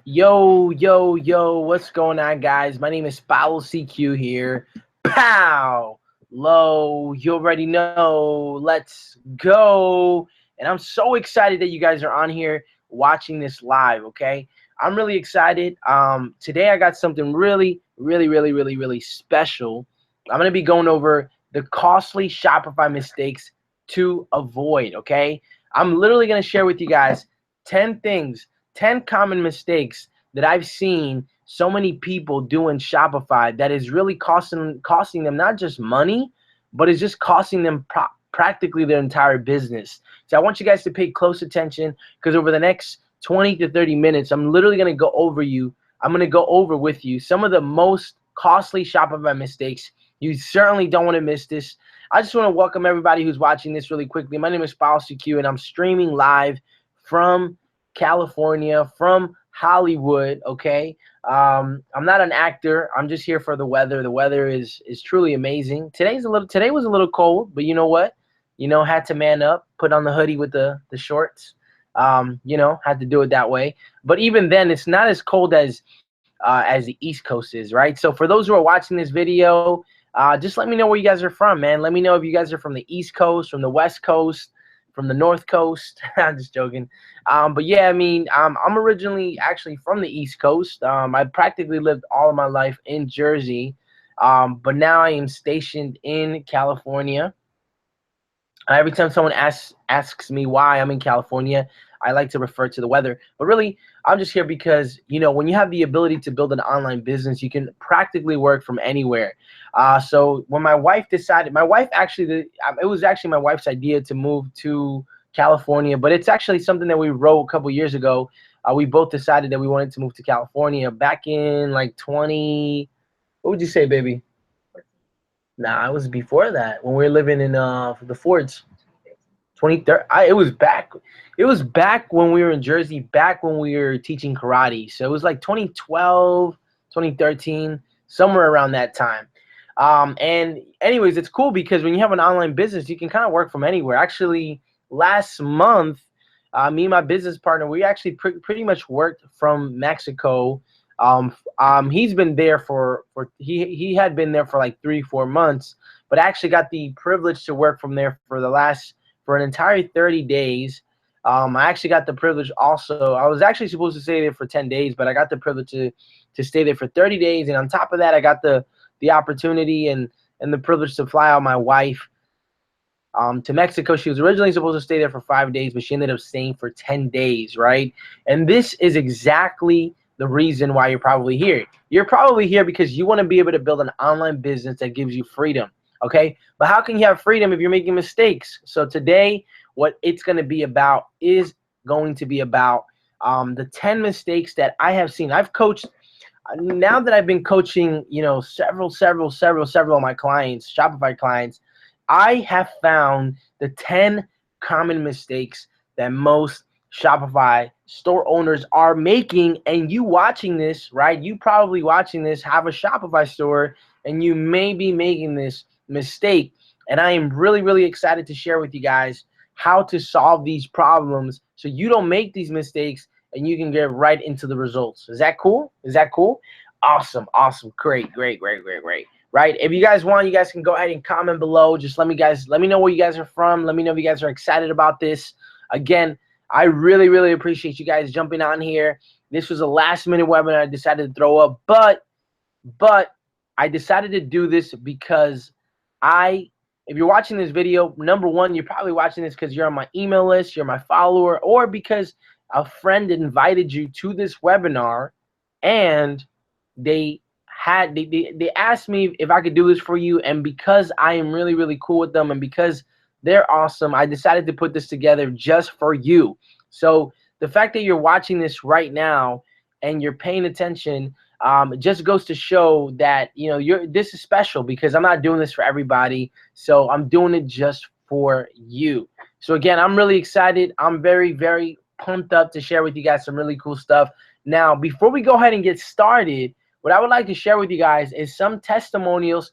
Yo, what's going on, guys? My name is paoulocq here. Pow! Low, you already know. Let's go. And I'm so excited that you guys are on here watching this live, okay? I'm really excited. Today I got something really special. I'm going to be going over the costly Shopify mistakes to avoid, okay? I'm literally going to share with you guys 10 things, 10 common mistakes that I've seen so many people do in Shopify that is really costing them not just money, but it's just costing them practically their entire business. So I want you guys to pay close attention, because over the next 20 to 30 minutes, I'm literally going to go over with you some of the most costly Shopify mistakes. You certainly don't want to miss this. I just want to welcome everybody who's watching this really quickly. My name is paoulocq, and I'm streaming live from California, from Hollywood, okay? I'm not an actor. I'm just here for the weather. The weather is truly amazing. Today was a little cold, but you know what? Had to man up, put on the hoodie with the shorts. Had to do it that way. But even then, it's not as cold as the East Coast is, right? So for those who are watching this video, just let me know where you guys are from, man. Let me know if you guys are from the East Coast, from the West Coast, from the North Coast. I'm just joking. But yeah, I mean, I'm originally actually from the East Coast. I practically lived all of my life in Jersey, but now I am stationed in California. Every time someone asks me why I'm in California, I like to refer to the weather. But really, I'm just here because, when you have the ability to build an online business, you can practically work from anywhere. So when my wife decided, it was actually my wife's idea to move to California, but it's actually something that we wrote a couple years ago. We both decided that we wanted to move to California back in like what would you say, baby? Nah, it was before that, when we were living in the Fords. 23rd. It was back when we were in Jersey, back when we were teaching karate. So it was like 2012, 2013, somewhere around that time. And anyways, it's cool because when you have an online business, you can kind of work from anywhere. Actually, last month, me and my business partner, we actually pretty much worked from Mexico. He's been there he had been there for like 3-4 months, but I actually got the privilege to work from there for an entire 30 days. I actually got the privilege also. I was actually supposed to stay there for 10 days, but I got the privilege to stay there for 30 days. And on top of that, I got the opportunity and the privilege to fly out my wife to Mexico. She was originally supposed to stay there for 5 days, but she ended up staying for 10 days, right? And this is exactly the reason why you're probably here. You're probably here because you want to be able to build an online business that gives you freedom, okay? But how can you have freedom if you're making mistakes? So today, what it's going to be about is going to be about the 10 mistakes that I have seen. I've coached, now that I've been coaching, several of my clients, Shopify clients, I have found the 10 common mistakes that most Shopify store owners are making. And you watching this, right? You probably watching this have a Shopify store, and you may be making this mistake. And I am really excited to share with you guys how to solve these problems so you don't make these mistakes and you can get right into the results. Is that cool? Awesome. Great. Right? If you guys want, you guys can go ahead and comment below. Just let me know where you guys are from. Let me know if you guys are excited about this. Again, I really appreciate you guys jumping on here. This was a last minute webinar I decided to throw up, but I decided to do this because if you're watching this video, number one, you're probably watching this because you're on my email list, you're my follower, or because a friend invited you to this webinar and they asked me if I could do this for you. And because I am really cool with them and because they're awesome, I decided to put this together just for you. So the fact that you're watching this right now and you're paying attention, it just goes to show that this is special, because I'm not doing this for everybody. So I'm doing it just for you. So again, I'm really excited. I'm very pumped up to share with you guys some really cool stuff. Now, before we go ahead and get started, what I would like to share with you guys is some testimonials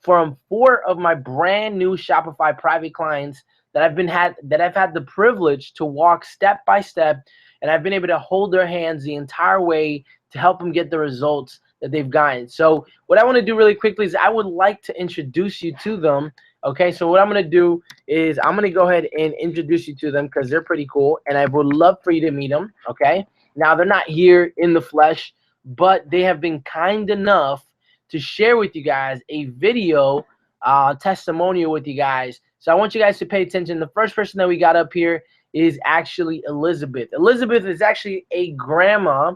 from 4 of my brand new Shopify private clients that I've had the privilege to walk step by step and I've been able to hold their hands the entire way to help them get the results that they've gotten. So what I want to do really quickly is I would like to introduce you to them. Okay, so what I'm going to do is I'm going to go ahead and introduce you to them because they're pretty cool, and I would love for you to meet them. Okay, now they're not here in the flesh, but they have been kind enough to share with you guys a video testimonial with you guys. So I want you guys to pay attention. The first person that we got up here is actually Elizabeth. Elizabeth is actually a grandma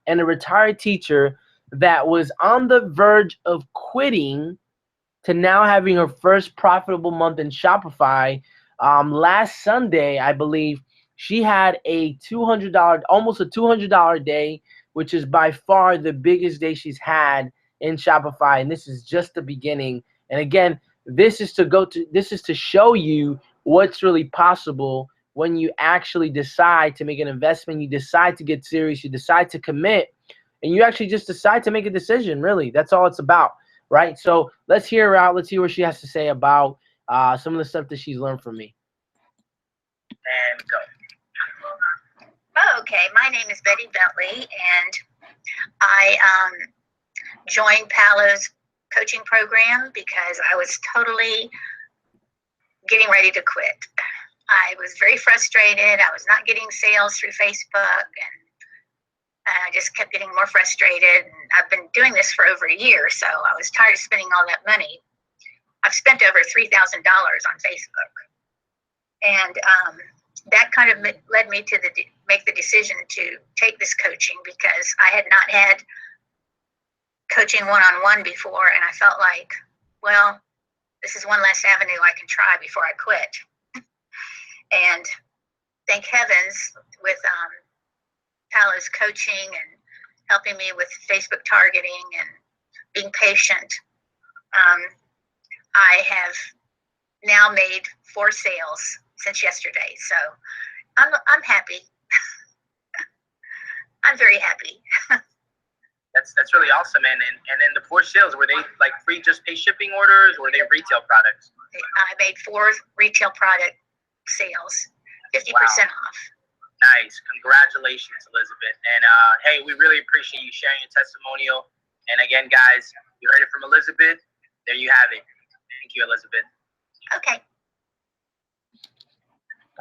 and a retired teacher that was on the verge of quitting to now having her first profitable month in Shopify. Last Sunday, I believe, she had a $200, almost a $200 day, which is by far the biggest day she's had in Shopify. And this is just the beginning. And again, this is to show you what's really possible when you actually decide to make an investment, you decide to get serious, you decide to commit, and you actually just decide to make a decision. Really, that's all it's about, right? So let's hear her out. Let's see what she has to say about some of the stuff that she's learned from me. And go. Okay, my name is Betty Bentley, and I joined Paolo's coaching program because I was totally getting ready to quit. I was very frustrated. I was not getting sales through Facebook, and I just kept getting more frustrated. And I've been doing this for over a year, so I was tired of spending all that money. I've spent over $3,000 on Facebook, and that kind of led me to make the decision to take this coaching because I had not had coaching one-on-one before, and I felt like, well, this is one less avenue I can try before I quit. And thank heavens, with Paolo's coaching and helping me with Facebook targeting and being patient, I have now made 4 sales since yesterday. So I'm happy. I'm very happy. That's really awesome. And then the 4 sales, were they like free just pay shipping orders, or were they retail products? I made 4 retail product sales, 50% off. Nice. Congratulations, Elizabeth. And hey, we really appreciate you sharing your testimonial. And again, guys, you heard it from Elizabeth. There you have it. Thank you, Elizabeth. Okay.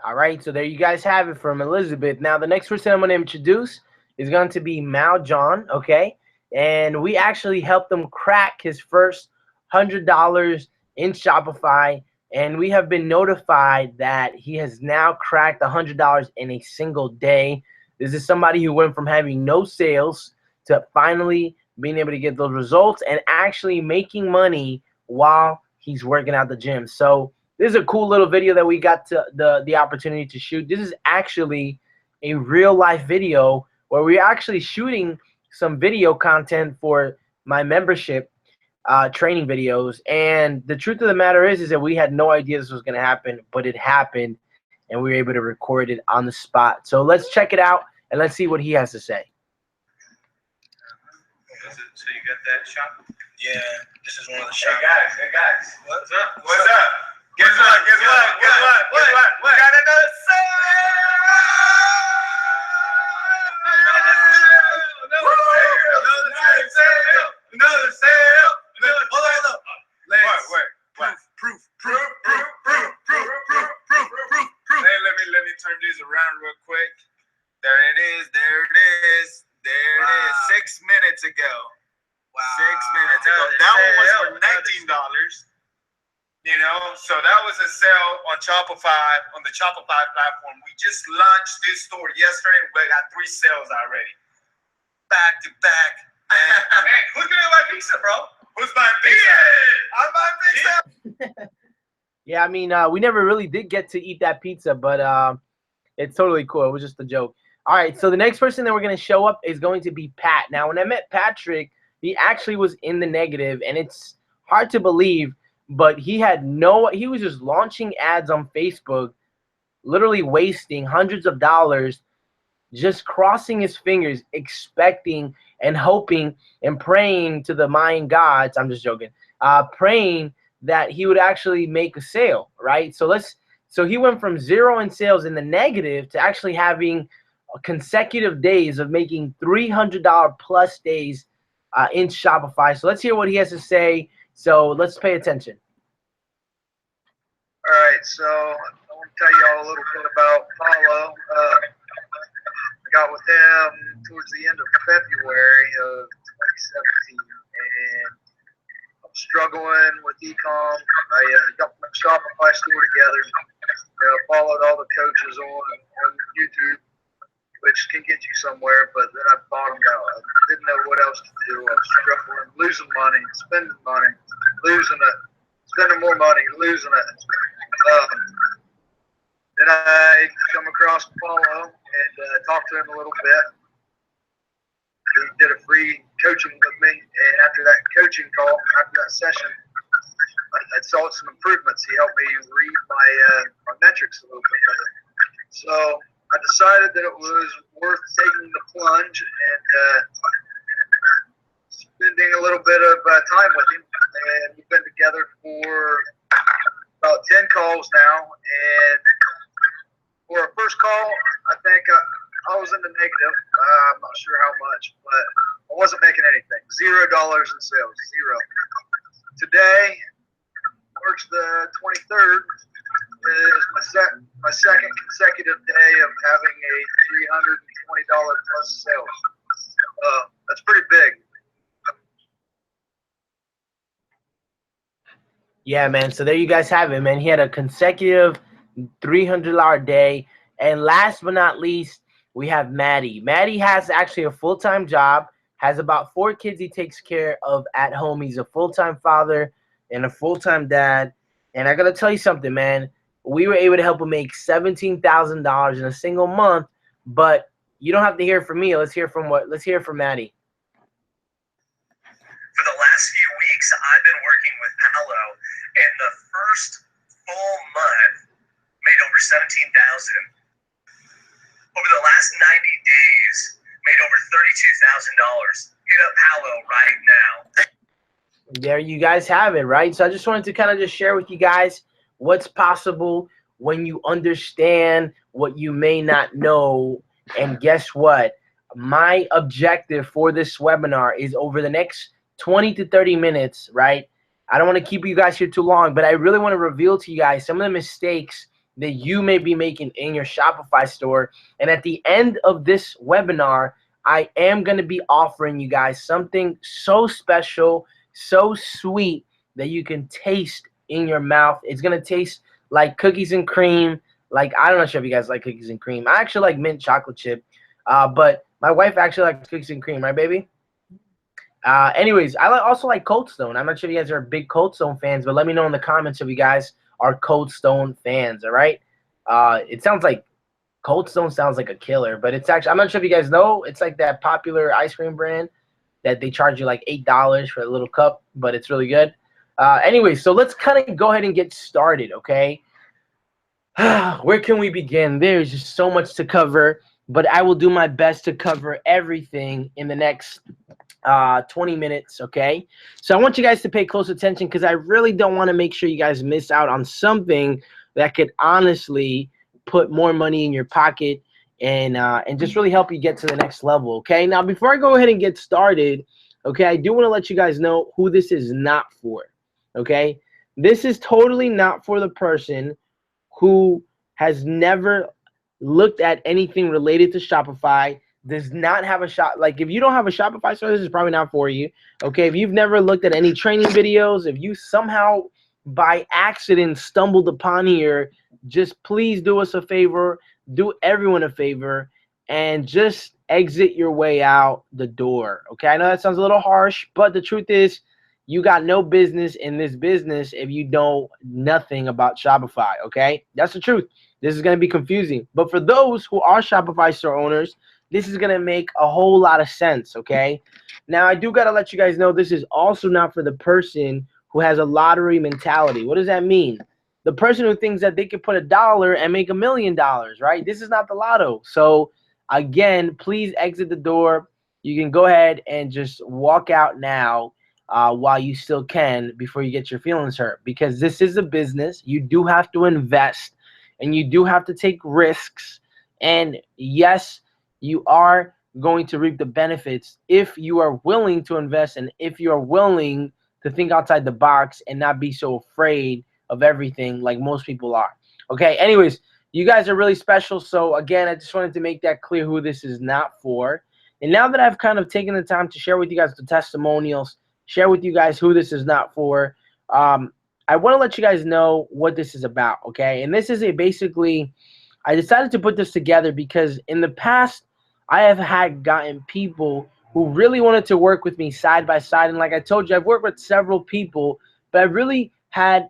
All right, so there you guys have it from Elizabeth. Now, the next person I'm going to introduce is going to be Mal John, okay? And we actually helped him crack his first $100 in Shopify, and we have been notified that he has now cracked $100 in a single day. This is somebody who went from having no sales to finally being able to get those results and actually making money while he's working out the gym. So this is a cool little video that we got to the opportunity to shoot. This is actually a real life video where we're actually shooting some video content for my membership training videos. And the truth of the matter is that we had no idea this was going to happen, but it happened, and we were able to record it on the spot. So let's check it out, and let's see what he has to say. So you got that shop? Yeah, this is one of the shops. Hey guys, what's up? What's up? Guess what? We got another sale! Another sale! Hold up. Proof. Hey, let me turn these around real quick. There it is. 6 minutes ago. Wow. 6 minutes ago. That one was for $19. You know, so that was a sale on Shopify, on the Shopify platform. We just launched this store yesterday, and we got 3 sales already. Back to back. Man, who's gonna buy pizza, bro? Who's buying pizza? I'm buying pizza. Yeah, I mean, we never really did get to eat that pizza, but it's totally cool. It was just a joke. All right, so the next person that we're going to show up is going to be Pat. Now, when I met Patrick, he actually was in the negative, and it's hard to believe, but he was just launching ads on Facebook, literally wasting hundreds of dollars, just crossing his fingers, expecting and hoping and praying to the Mayan gods. I'm just joking. Praying that he would actually make a sale, right? So he went from 0 in sales in the negative to actually having consecutive days of making $300 plus days in Shopify. So let's hear what he has to say. So let's pay attention. All right, so I want to tell you all a little bit about Paulo. I got with him towards the end of February of 2017, and I'm struggling with Ecom. I got my Shopify store together. Followed all the coaches on YouTube, which can get you somewhere, but then I bottomed out. I didn't know what else to do. I was struggling, losing money, spending money, losing it, spending more money, losing it. Then I come across Paulo and talked to him a little bit. He did a free coaching with me, and after that coaching call, after that session, I saw some improvements. He helped me read my metrics a little bit better. So I decided that it was worth taking the plunge and spending a little bit of time with him. And we've been together for about 10 calls now. And for our first call, I think I was in the negative. I'm not sure how much, but I wasn't making anything. $0 in sales, zero. Today, March the 23rd, is my second consecutive day of having a $320 plus sales. That's pretty big. Yeah, man. So there you guys have it, man. He had a consecutive $300 day. And last but not least, we have Maddie. Maddie has actually a full-time job, has about 4 kids he takes care of at home. He's a full-time father and a full-time dad. And I got to tell you something, man. We were able to help him make $17,000 in a single month, but you don't have to hear from me. Let's hear from Maddie. For the last few weeks, I've been working with Paolo, and the first full month made over $17,000. Over the last 90 days, made over $32,000. Hit up Paolo right now. There you guys have it, right? So I just wanted to kind of just share with you guys what's possible when you understand what you may not know. And guess what? My objective for this webinar is over the next 20 to 30 minutes, right? I don't want to keep you guys here too long, but I really want to reveal to you guys some of the mistakes that you may be making in your Shopify store. And at the end of this webinar, I am going to be offering you guys something so special, so sweet that you can taste in your mouth. It's going to taste like cookies and cream. Like, I'm not sure if you guys like cookies and cream. I actually like mint chocolate chip, but my wife actually likes cookies and cream, right, baby? Anyways, I also like Cold Stone. I'm not sure if you guys are big Cold Stone fans, but let me know in the comments if you guys are Cold Stone fans, all right? It sounds like Cold Stone sounds like a killer, but it's actually, I'm not sure if you guys know, it's like that popular ice cream brand that they charge you like $8 for a little cup, but it's really good. Anyway, so let's kind of go ahead and get started, okay? Where can we begin? There's just so much to cover, but I will do my best to cover everything in the next 20 minutes, okay? So I want you guys to pay close attention because I really don't want to make sure you guys miss out on something that could honestly put more money in your pocket and just really help you get to the next level, okay? Now, before I go ahead and get started, okay, I do want to let you guys know who this is not for, okay? This is totally not for the person who has never looked at anything related to Shopify, does not have a shop. Like, if you don't have a Shopify store, this is probably not for you, okay? If you've never looked at any training videos, if you somehow by accident stumbled upon here, just please do us a favor, do everyone a favor, and just exit your way out the door, okay? I know that sounds a little harsh, but the truth is you got no business in this business if you know nothing about Shopify, okay? That's the truth. This is going to be confusing. But for those who are Shopify store owners, this is going to make a whole lot of sense, okay? Now, I do got to let you guys know this is also not for the person who has a lottery mentality. What does that mean? The person who thinks that they could put $1 and make $1 million, right? This is not the lotto. So, again, please exit the door. You can go ahead and just walk out now while you still can before you get your feelings hurt, because this is a business. You do have to invest and you do have to take risks. And yes, you are going to reap the benefits if you are willing to invest and if you are willing to think outside the box and not be so afraid of everything like most people are. Okay, anyways, you guys are really special. So again, I just wanted to make that clear who this is not for. And now that I've kind of taken the time to share with you guys the testimonials, share with you guys who this is not for, I want to let you guys know what this is about, okay? And this is basically, I decided to put this together because in the past, I have had gotten people who really wanted to work with me side by side. And like I told you, I've worked with several people, but I really have,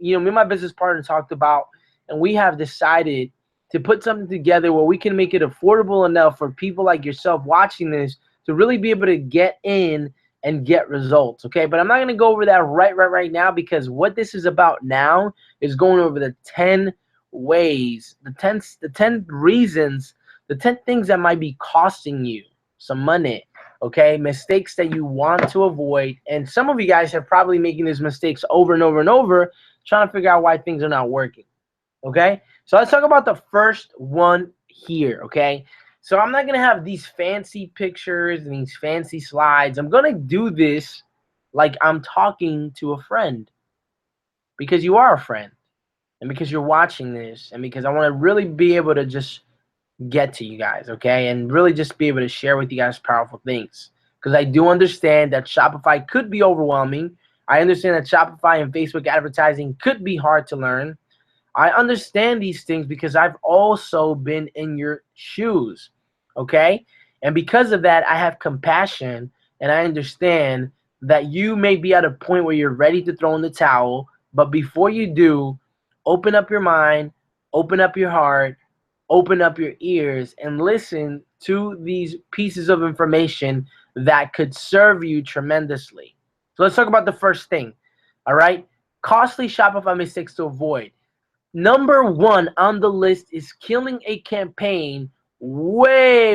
me and my business partner talked about, and we have decided to put something together where we can make it affordable enough for people like yourself watching this to really be able to get in and get results, okay? But I'm not going to go over that right now, because what this is about now is going over the 10 ways, the 10 reasons, the 10 things that might be costing you some money, okay? Mistakes that you want to avoid. And some of you guys have probably making these mistakes over and over and over, trying to figure out why things are not working, okay? So let's talk about the first one here, okay? So I'm not going to have these fancy pictures and these fancy slides. I'm going to do this like I'm talking to a friend, because you are a friend, and because you're watching this, and because I want to really be able to just get to you guys, okay? And really just be able to share with you guys powerful things, because I do understand that Shopify could be overwhelming. I understand that Shopify and Facebook advertising could be hard to learn. I understand these things because I've also been in your shoes, okay? And because of that, I have compassion, and I understand that you may be at a point where you're ready to throw in the towel, but before you do, open up your mind, open up your heart, open up your ears, and listen to these pieces of information that could serve you tremendously. So let's talk about the first thing, all right? Costly Shopify mistakes to avoid. Number one on the list is killing a campaign way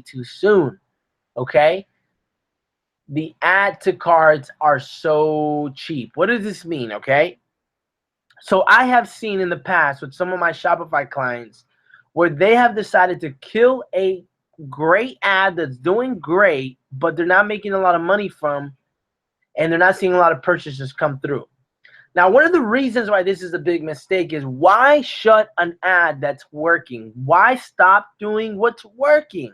too soon, okay? The add to carts are so cheap. What does this mean, okay? So I have seen in the past with some of my Shopify clients where they have decided to kill a great ad that's doing great, but they're not making a lot of money from, and they're not seeing a lot of purchases come through. Now, one of the reasons why this is a big mistake is, why shut an ad that's working? Why stop doing what's working?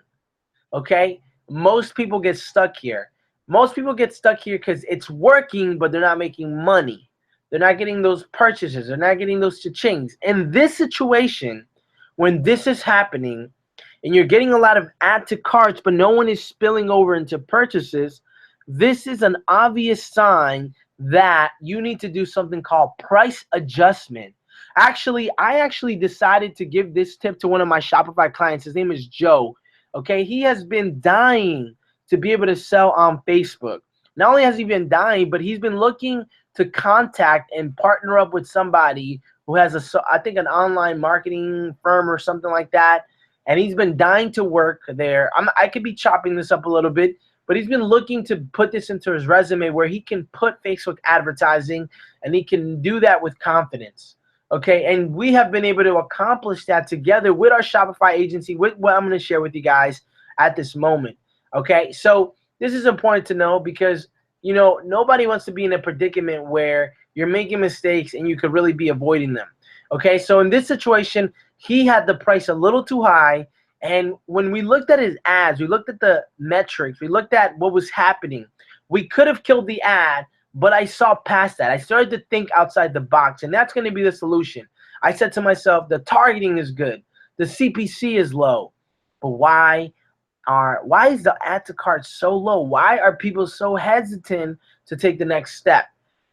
Okay? Most people get stuck here. Most people get stuck here because it's working, but they're not making money. They're not getting those purchases. They're not getting those cha-chings. In this situation, when this is happening, and you're getting a lot of add to carts, but no one is spilling over into purchases, this is an obvious sign that you need to do something called price adjustment. Actually, I decided to give this tip to one of my Shopify clients. His name is Joe. Okay, he has been dying to be able to sell on Facebook. Not only has he been dying, but he's been looking to contact and partner up with somebody who has I think an online marketing firm or something like that. And he's been dying to work there. I could be chopping this up a little bit, but he's been looking to put this into his resume where he can put Facebook advertising, and he can do that with confidence. Okay, and we have been able to accomplish that together with our Shopify agency, with what I'm going to share with you guys at this moment. Okay, so this is important to know, because, you know, nobody wants to be in a predicament where you're making mistakes and you could really be avoiding them. Okay, so in this situation, he had the price a little too high. And when we looked at his ads, we looked at the metrics, we looked at what was happening. We could have killed the ad, but I saw past that. I started to think outside the box, and that's going to be the solution. I said to myself, the targeting is good, the CPC is low, but why is the add to cart so low? Why are people so hesitant to take the next step?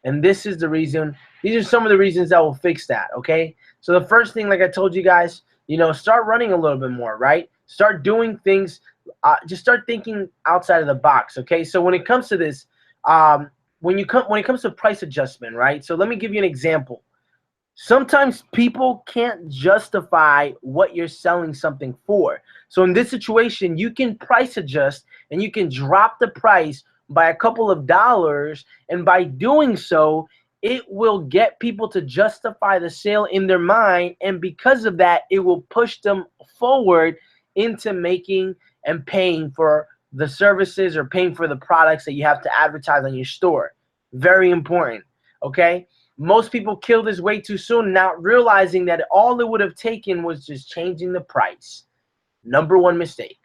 And this is the reason. These are some of the reasons that will fix that, okay? So the first thing, like I told you guys, you know, start running a little bit more, right? Start doing things. Just start thinking outside of the box, okay? So when it comes to this, when it comes to price adjustment, right? So let me give you an example. Sometimes people can't justify what you're selling something for. So in this situation, you can price adjust, and you can drop the price by a couple of dollars, and by doing so, it will get people to justify the sale in their mind, and because of that, it will push them forward into making and paying for the services or paying for the products that you have to advertise on your store. Very important, okay? Most people kill this way too soon, not realizing that all it would have taken was just changing the price. Number one mistake.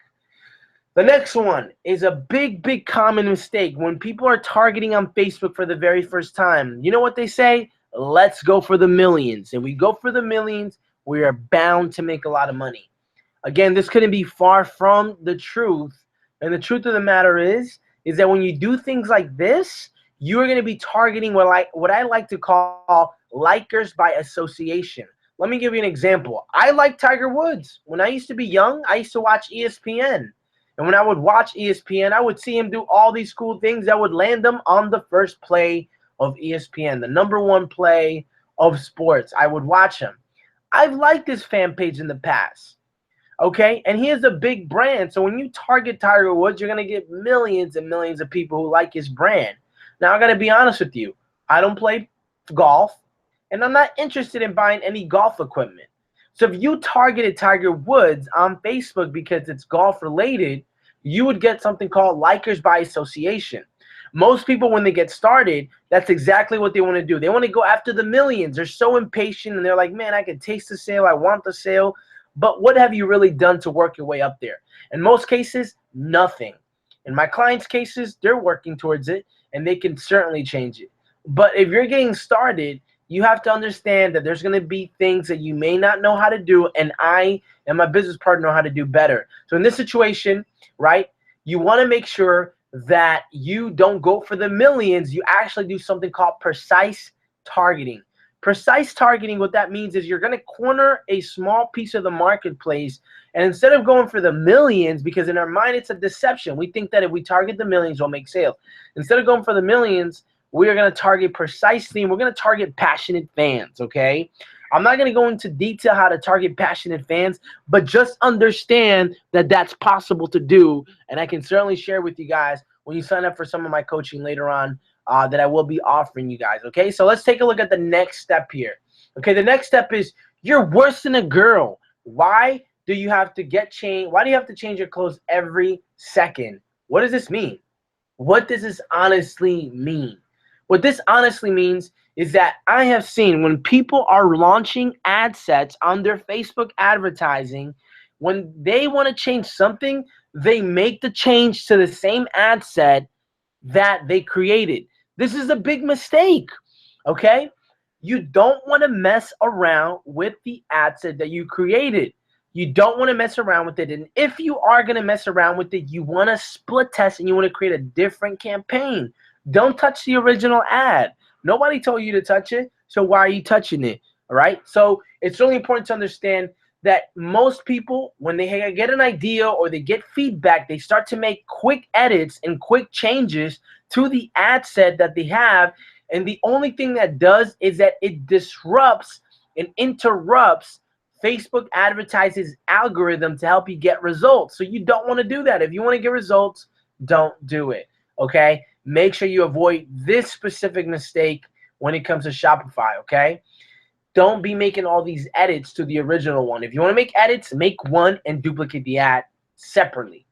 The next one is a big common mistake when people are targeting on Facebook for the very first time. You know what they say? Let's go for the millions. And we go for the millions, we are bound to make a lot of money. Again, this couldn't be far from the truth. And the truth of the matter is that when you do things like this, you are going to be targeting what I like to call likers by association. Let me give you an example. I like Tiger Woods. When I used to be young, I used to watch ESPN. And when I would watch ESPN, I would see him do all these cool things that would land him on the first play of ESPN, the #1 play of sports. I would watch him. I've liked his fan page in the past. Okay, and he is a big brand. So when you target Tiger Woods, you're going to get millions and millions of people who like his brand. Now, I got to be honest with you. I don't play golf, and I'm not interested in buying any golf equipment. So if you targeted Tiger Woods on Facebook because it's golf related, you would get something called likers by association. Most people, when they get started, that's exactly what they want to do. They want to go after the millions. They're so impatient, and they're like, man, I can taste the sale. I want the sale. But what have you really done to work your way up there? In most cases, nothing. In my clients' cases, they're working towards it, and they can certainly change it. But if you're getting started, you have to understand that there's going to be things that you may not know how to do, and I and my business partner know how to do better. So in this situation, right, you want to make sure that you don't go for the millions. You actually do something called precise targeting. Precise targeting, what that means is you're going to corner a small piece of the marketplace, and instead of going for the millions, because in our mind it's a deception, we think that if we target the millions, we'll make sales. Instead of going for the millions, we are going to target precisely, and we're going to target passionate fans, okay? I'm not going to go into detail how to target passionate fans, but just understand that that's possible to do, and I can certainly share with you guys when you sign up for some of my coaching later on that I will be offering you guys, okay? So let's take a look at the next step here. Okay, the next step is you're worse than a girl. Why do you have to why do you have to change your clothes every second? What does this mean? What does this honestly mean? What this honestly means is that I have seen when people are launching ad sets on their Facebook advertising, when they want to change something, they make the change to the same ad set that they created. This is a big mistake, okay? You don't want to mess around with the ad set that you created. You don't want to mess around with it. And if you are going to mess around with it, you want to split test and you want to create a different campaign. Don't touch the original ad. Nobody told you to touch it, so why are you touching it? All right? So it's really important to understand that most people, when they get an idea or they get feedback, they start to make quick edits and quick changes to the ad set that they have. And the only thing that does is that it disrupts and interrupts Facebook advertises algorithm to help you get results. So you don't want to do that. If you want to get results, don't do it, okay? Make sure you avoid this specific mistake when it comes to Shopify, okay? Don't be making all these edits to the original one. If you want to make edits, make one and duplicate the ad separately.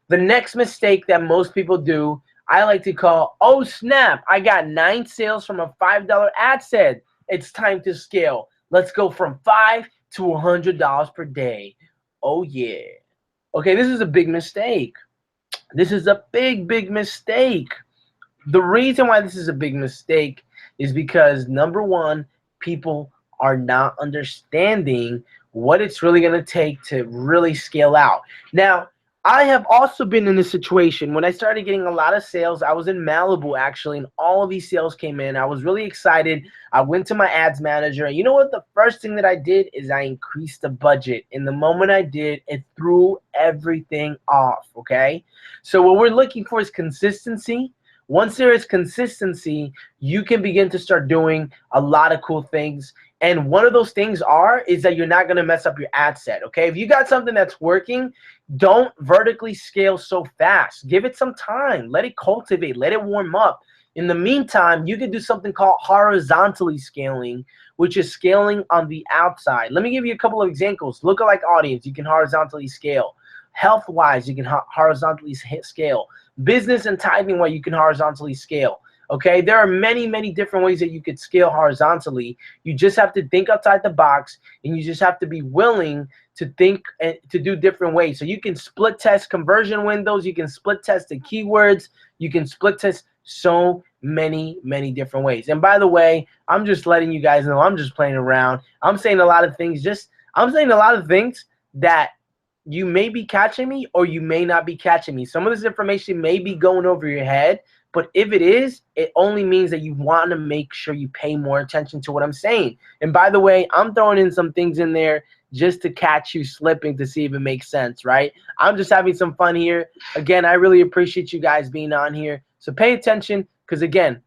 The next mistake that most people do, I like to call, oh snap, I got 9 sales from a $5 ad set. It's time to scale. Let's go from $5 to $100 per day. Oh yeah. Okay, this is a big mistake. This is a big mistake. The reason why this is a big mistake is because, number one, people are not understanding what it's really going to take to really scale out. Now, I have also been in this situation. When I started getting a lot of sales, I was in Malibu actually, and all of these sales came in. I was really excited. I went to my ads manager, and you know what? The first thing that I did is I increased the budget. And the moment I did, it threw everything off, okay? So what we're looking for is consistency. Once there is consistency, you can begin to start doing a lot of cool things. And one of those things is that you're not going to mess up your ad set, okay? If you got something that's working, don't vertically scale so fast. Give it some time. Let it cultivate. Let it warm up. In the meantime, you can do something called horizontally scaling, which is scaling on the outside. Let me give you a couple of examples. Lookalike audience, you can horizontally scale. Health-wise, you can horizontally scale. Business and tithing, where you can horizontally scale. Okay, there are many, many different ways that you could scale horizontally. You just have to think outside the box, and you just have to be willing to think and to do different ways. So you can split test conversion windows, you can split test the keywords, you can split test so many, many different ways. And by the way, I'm just letting you guys know I'm just playing around. I'm saying a lot of things, that you may be catching me or you may not be catching me. Some of this information may be going over your head, but if it is, it only means that you want to make sure you pay more attention to what I'm saying. And by the way, I'm throwing in some things in there just to catch you slipping to see if it makes sense, right? I'm just having some fun here. Again, I really appreciate you guys being on here. So pay attention, because again,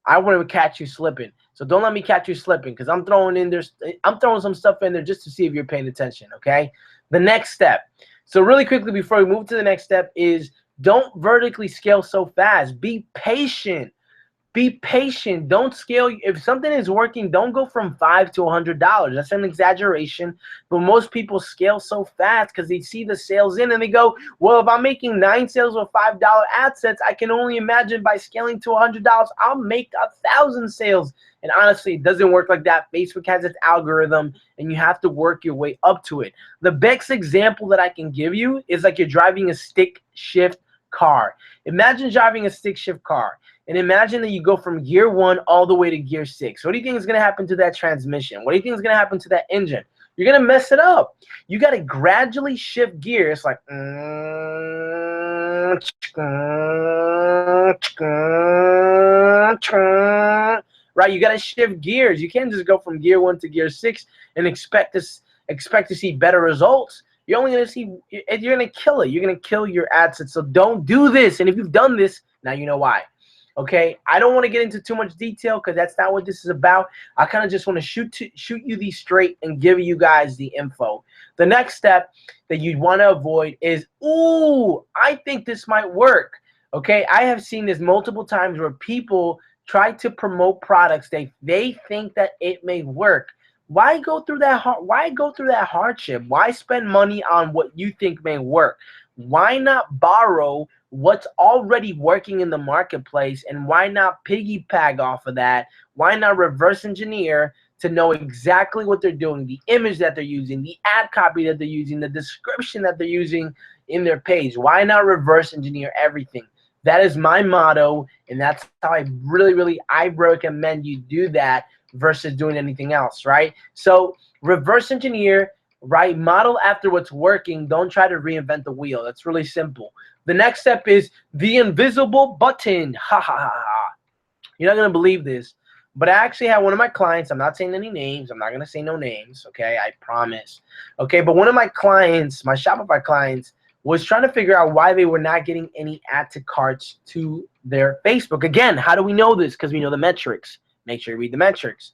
I want to catch you slipping. So don't let me catch you slipping, because I'm throwing some stuff in there just to see if you're paying attention, okay? The next step. So really quickly before we move to the next step is don't vertically scale so fast. Be patient. Be patient. Don't scale. If something is working, don't go from $5 to $100. That's an exaggeration. But most people scale so fast because they see the sales in and they go, well, if I'm making 9 sales with $5 ad sets, I can only imagine by scaling to $100, I'll make 1,000 sales. And honestly, it doesn't work like that. Facebook has its algorithm, and you have to work your way up to it. The best example that I can give you is like you're driving a stick shift car. Imagine driving a stick shift car. And imagine that you go from gear 1 all the way to gear 6. What do you think is going to happen to that transmission? What do you think is going to happen to that engine? You're going to mess it up. You got to gradually shift gears, like right? You got to shift gears. You can't just go from gear 1 to gear 6 and expect to see better results. You're only going to see, you're going to kill it. You're going to kill your ad sets. So don't do this. And if you've done this, now you know why. Okay, I don't want to get into too much detail because that's not what this is about. I kind of just want to shoot you these straight and give you guys the info. The next step that you'd want to avoid is, ooh, I think this might work. Okay, I have seen this multiple times where people try to promote products they think that it may work. Why go through that hardship? Why spend money on what you think may work? Why not borrow what's already working in the marketplace, and why not piggyback off of that? Why not reverse engineer to know exactly what they're doing, the image that they're using, the ad copy that they're using, the description that they're using in their page? Why not reverse engineer everything? That is my motto, and that's how I really recommend you do that versus doing anything else, right? So reverse engineer, right? Model after what's working. Don't try to reinvent the wheel. That's really simple. The next step is the invisible button. Ha ha ha ha. You're not going to believe this, but I actually had one of my clients. I'm not saying any names. I'm not going to say no names. Okay, I promise. Okay, but one of my clients, my Shopify clients, was trying to figure out why they were not getting any add to carts to their Facebook. Again, how do we know this? Because we know the metrics. Make sure you read the metrics.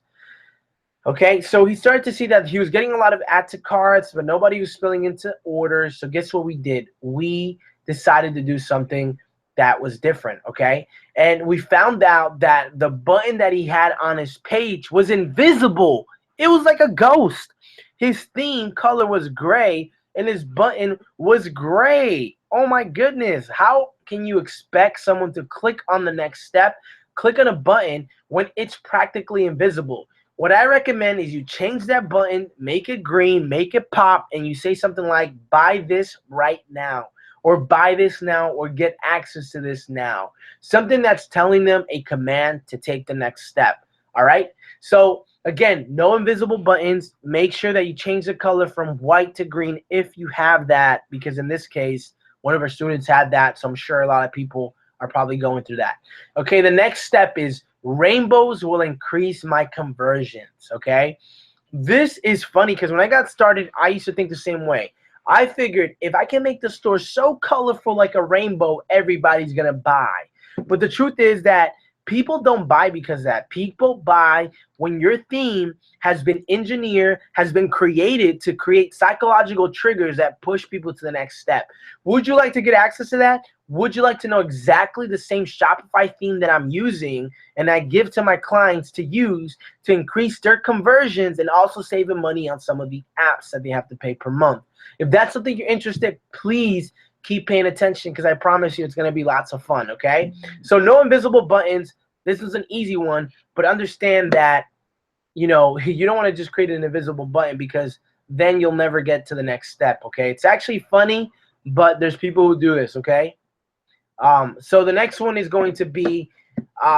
Okay, so he started to see that he was getting a lot of add to carts, but nobody was spilling into orders. So guess what we did? We decided to do something that was different, okay? And we found out that the button that he had on his page was invisible. It was like a ghost. His theme color was gray, and his button was gray. Oh my goodness. How can you expect someone to click on the next step, click on a button when it's practically invisible? What I recommend is you change that button, make it green, make it pop, and you say something like, buy this right now, or buy this now, or get access to this now. Something that's telling them a command to take the next step, all right? So again, no invisible buttons. Make sure that you change the color from white to green if you have that, because in this case, one of our students had that, so I'm sure a lot of people are probably going through that. Okay, the next step is rainbows will increase my conversions, okay? This is funny because when I got started, I used to think the same way. I figured if I can make the store so colorful like a rainbow, everybody's going to buy. But the truth is that People don't buy because of that. People buy when your theme has been engineered, has been created to create psychological triggers that push people to the next step. Would you like to get access to that? Would you like to know exactly the same Shopify theme that I'm using and I give to my clients to use to increase their conversions and also saving money on some of the apps that they have to pay per month? If that's something you're interested, please keep paying attention, because I promise you it's going to be lots of fun, okay? So no invisible buttons. This is an easy one, but understand that, you know, you don't want to just create an invisible button, because then you'll never get to the next step, okay? It's actually funny, but there's people who do this, okay? So the next one is going to be,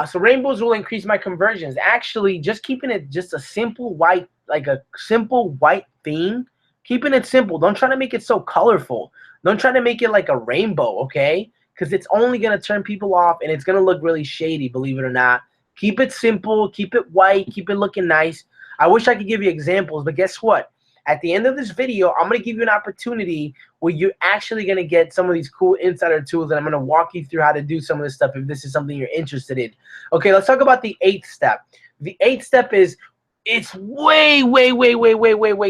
so rainbows will increase my conversions. Actually, just keeping it just a simple white, like a simple white theme, keeping it simple. Don't try to make it so colorful. Don't try to make it like a rainbow, okay? Because it's only going to turn people off, and it's going to look really shady, believe it or not. Keep it simple. Keep it white. Keep it looking nice. I wish I could give you examples, but guess what? At the end of this video, I'm going to give you an opportunity where you're actually going to get some of these cool insider tools, and I'm going to walk you through how to do some of this stuff if this is something you're interested in. Okay, let's talk about the 8th step. The 8th step is, it's way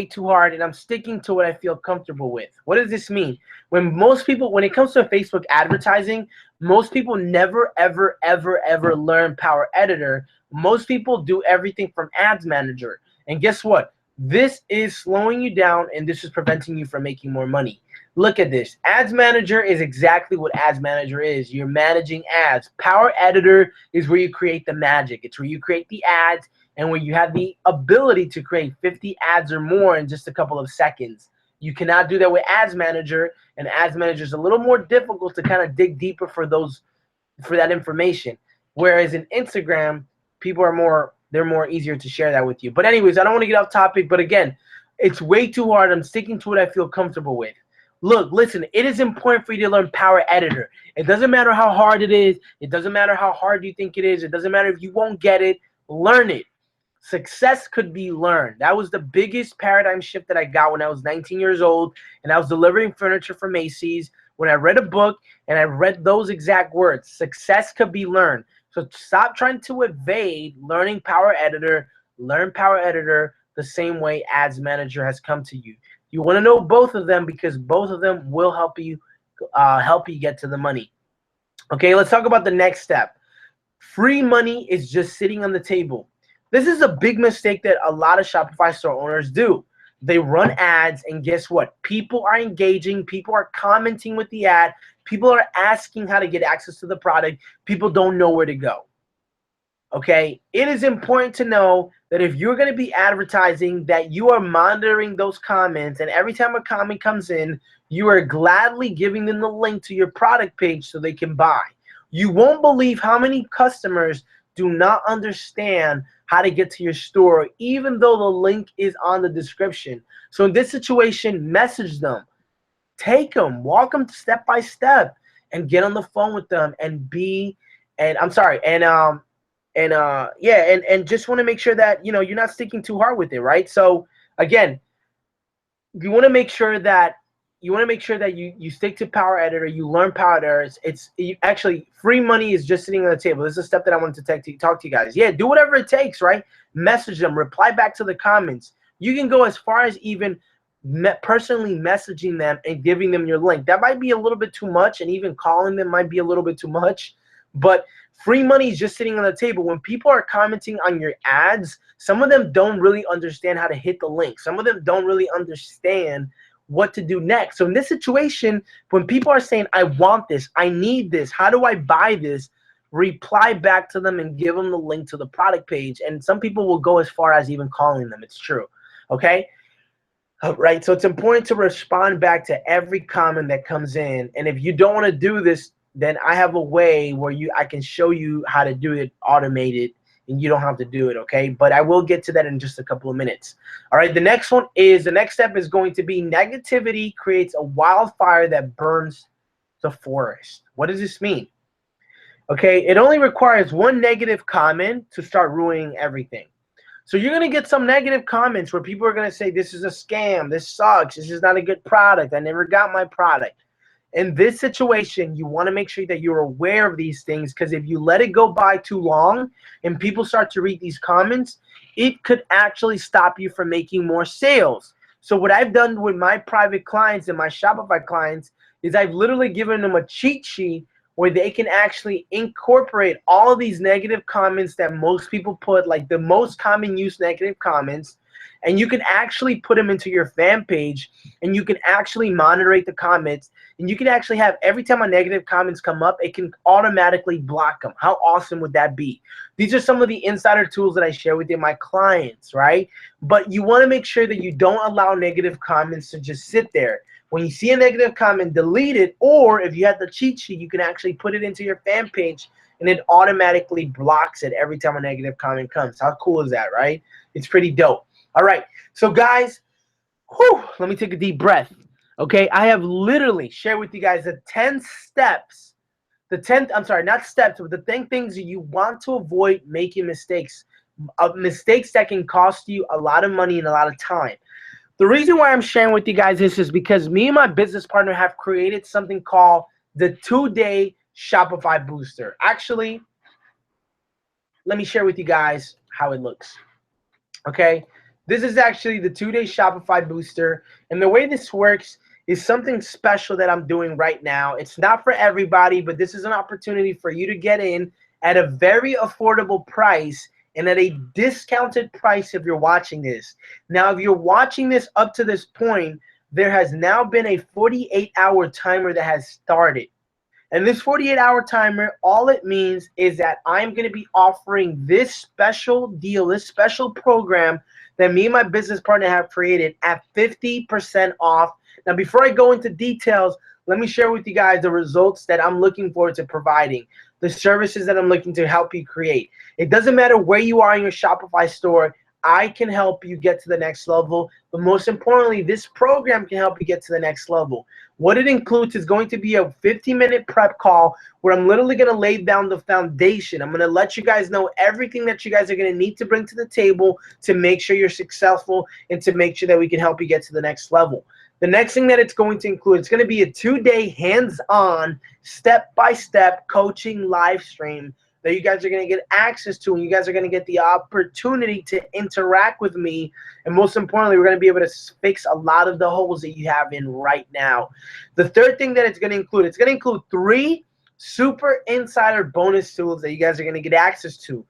too hard, and I'm sticking to what I feel comfortable with. What does this mean? When it comes to Facebook advertising, most people never, ever learn Power Editor. Most people do everything from Ads Manager. And guess what? This is slowing you down, and this is preventing you from making more money. Look at this. Ads Manager is exactly what Ads Manager is. You're managing ads. Power Editor is where you create the magic. It's where you create the ads, and where you have the ability to create 50 ads or more in just a couple of seconds. You cannot do that with Ads Manager, and Ads Manager is a little more difficult to kind of dig deeper for that information. Whereas in Instagram, people are they're more easier to share that with you. But anyways, I don't want to get off topic, but again, it's way too hard. I'm sticking to what I feel comfortable with. Look, listen, it is important for you to learn Power Editor. It doesn't matter how hard it is. It doesn't matter how hard you think it is. It doesn't matter if you won't get it. Learn it. Success could be learned. That was the biggest paradigm shift that I got when I was 19 years old, and I was delivering furniture for Macy's, when I read a book and I read those exact words. Success could be learned. So stop trying to evade learning Power Editor. Learn Power Editor the same way Ads Manager has come to you. You want to know both of them, because both of them will help you get to the money. Okay, let's talk about the next step. Free money is just sitting on the table. This is a big mistake that a lot of Shopify store owners do. They run ads, and guess what? People are engaging. People are commenting with the ad. People are asking how to get access to the product. People don't know where to go. Okay? It is important to know that if you're going to be advertising, that you are monitoring those comments, and every time a comment comes in, you are gladly giving them the link to your product page so they can buy. You won't believe how many customers do not understand how to get to your store, even though the link is on the description. So in this situation, message them, take them, walk them step by step, and get on the phone with them, and just want to make sure that, you know, you're not sticking too hard with it, right? So again, you want to make sure that you stick to Power Editor. You learn Power Editor. Actually, free money is just sitting on the table. This is a step that I wanted to talk to you guys. Yeah, do whatever it takes, right? Message them. Reply back to the comments. You can go as far as even personally messaging them and giving them your link. That might be a little bit too much, and even calling them might be a little bit too much. But free money is just sitting on the table. When people are commenting on your ads, some of them don't really understand how to hit the link. Some of them don't really understand what to do next. So in this situation, when people are saying, I want this, I need this, how do I buy this? Reply back to them and give them the link to the product page. And some people will go as far as even calling them. It's true. Okay? Right? So it's important to respond back to every comment that comes in. And if you don't want to do this, then I have a way where I can show you how to do it automated, and you don't have to do it, okay? But I will get to that in just a couple of minutes. All right, the next step is going to be negativity creates a wildfire that burns the forest. What does this mean? Okay, it only requires one negative comment to start ruining everything. So you're going to get some negative comments where people are going to say, this is a scam, this sucks, this is not a good product, I never got my product. In this situation, you want to make sure that you're aware of these things, because if you let it go by too long and people start to read these comments, it could actually stop you from making more sales. So what I've done with my private clients and my Shopify clients is I've literally given them a cheat sheet where they can actually incorporate all of these negative comments that most people put, like the most common used negative comments, and you can actually put them into your fan page, and you can actually moderate the comments, and you can actually have every time a negative comments come up, it can automatically block them. How awesome would that be? These are some of the insider tools that I share with my clients, right? But you want to make sure that you don't allow negative comments to just sit there. When you see a negative comment, delete it, or if you have the cheat sheet, you can actually put it into your fan page, and it automatically blocks it every time a negative comment comes. How cool is that, right? It's pretty dope. All right, so guys, let me take a deep breath. Okay, I have literally shared with you guys the 10 steps, not steps, but the 10 things that you want to avoid making mistakes, mistakes that can cost you a lot of money and a lot of time. The reason why I'm sharing with you guys this is because me and my business partner have created something called the 2-day Shopify Booster. Actually, let me share with you guys how it looks. Okay, this is actually the 2-day Shopify Booster, and the way this works is something special that I'm doing right now. It's not for everybody, but this is an opportunity for you to get in at a very affordable price and at a discounted price if you're watching this. Now, if you're watching this up to this point, there has now been a 48-hour timer that has started. And this 48-hour timer, all it means is that I'm going to be offering this special deal, this special program that me and my business partner have created at 50% off. Now, before I go into details, let me share with you guys the results that I'm looking forward to providing, the services that I'm looking to help you create. It doesn't matter where you are in your Shopify store. I can help you get to the next level, but most importantly, this program can help you get to the next level. What it includes is going to be a 15-minute prep call where I'm literally going to lay down the foundation. I'm going to let you guys know everything that you guys are going to need to bring to the table to make sure you're successful and to make sure that we can help you get to the next level. The next thing that it's going to include, it's going to be a 2-day hands-on, step-by-step coaching live stream that you guys are going to get access to, and you guys are going to get the opportunity to interact with me, and most importantly, we're going to be able to fix a lot of the holes that you have in right now. The third thing that it's going to include 3 super insider bonus tools that you guys are going to get access to.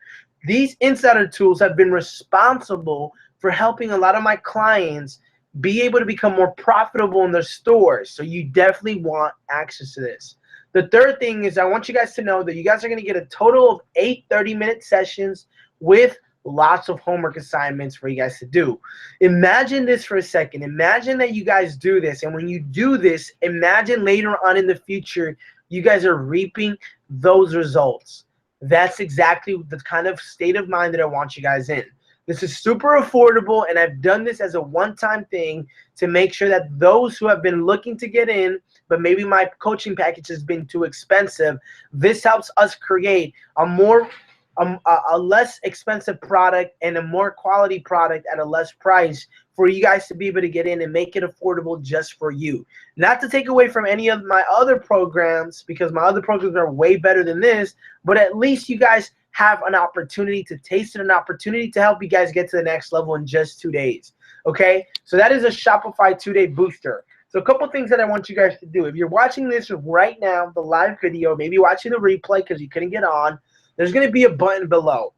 These insider tools have been responsible for helping a lot of my clients be able to become more profitable in their stores, so you definitely want access to this. The third thing is I want you guys to know that you guys are going to get a total of 8 30-minute sessions with lots of homework assignments for you guys to do. Imagine this for a second. Imagine that you guys do this, and when you do this, imagine later on in the future you guys are reaping those results. That's exactly the kind of state of mind that I want you guys in. This is super affordable, and I've done this as a one-time thing to make sure that those who have been looking to get in, but maybe my coaching package has been too expensive, this helps us create a less expensive product and a more quality product at a less price for you guys to be able to get in and make it affordable just for you. Not to take away from any of my other programs, because my other programs are way better than this, but at least you guys have an opportunity to taste it, an opportunity to help you guys get to the next level in just 2 days. Okay, so that is a Shopify 2-day booster. So a couple things that I want you guys to do. If you're watching this right now, the live video, maybe watching the replay because you couldn't get on, there's going to be a button below.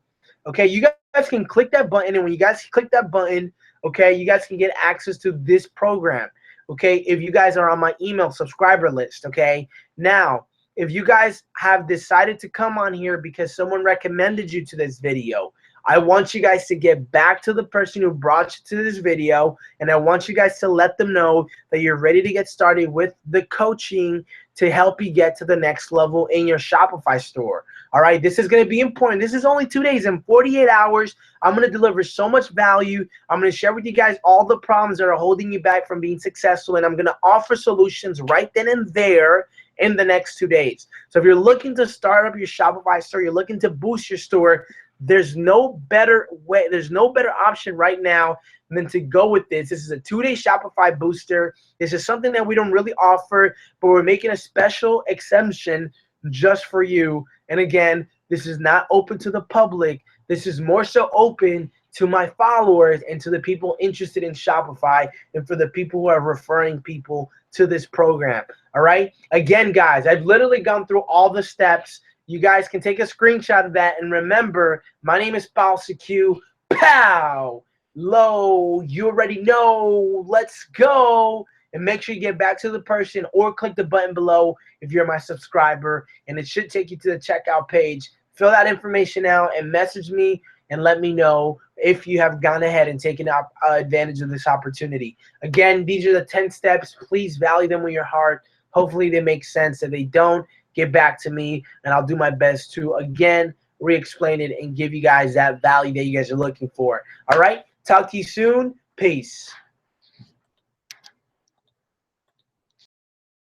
Okay, you guys can click that button, and when you guys click that button, okay, you guys can get access to this program. Okay, if you guys are on my email subscriber list. Okay, now, if you guys have decided to come on here because someone recommended you to this video, I want you guys to get back to the person who brought you to this video, and I want you guys to let them know that you're ready to get started with the coaching to help you get to the next level in your Shopify store. All right, this is going to be important. This is only 2 days and 48 hours. I'm going to deliver so much value. I'm going to share with you guys all the problems that are holding you back from being successful, and I'm going to offer solutions right then and there in the next 2 days. So if you're looking to start up your Shopify store, you're looking to boost your store, There's no better way, there's no better option right now than to go with this. This is a 2-day Shopify booster. This is something that we don't really offer, but we're making a special exemption just for you. And again, this is not open to the public. This is more so open to my followers and to the people interested in Shopify and for the people who are referring people to this program. All right. Again, guys, I've literally gone through all the steps. You guys can take a screenshot of that. And remember, my name is paoulocq. Pow! Low. You already know. Let's go. And make sure you get back to the person or click the button below if you're my subscriber. And it should take you to the checkout page. Fill that information out and message me and let me know if you have gone ahead and taken advantage of this opportunity. Again, these are the 10 steps. Please value them with your heart. Hopefully they make sense. If they don't, get back to me, and I'll do my best to, again, re-explain it and give you guys that value that you guys are looking for. All right? Talk to you soon. Peace.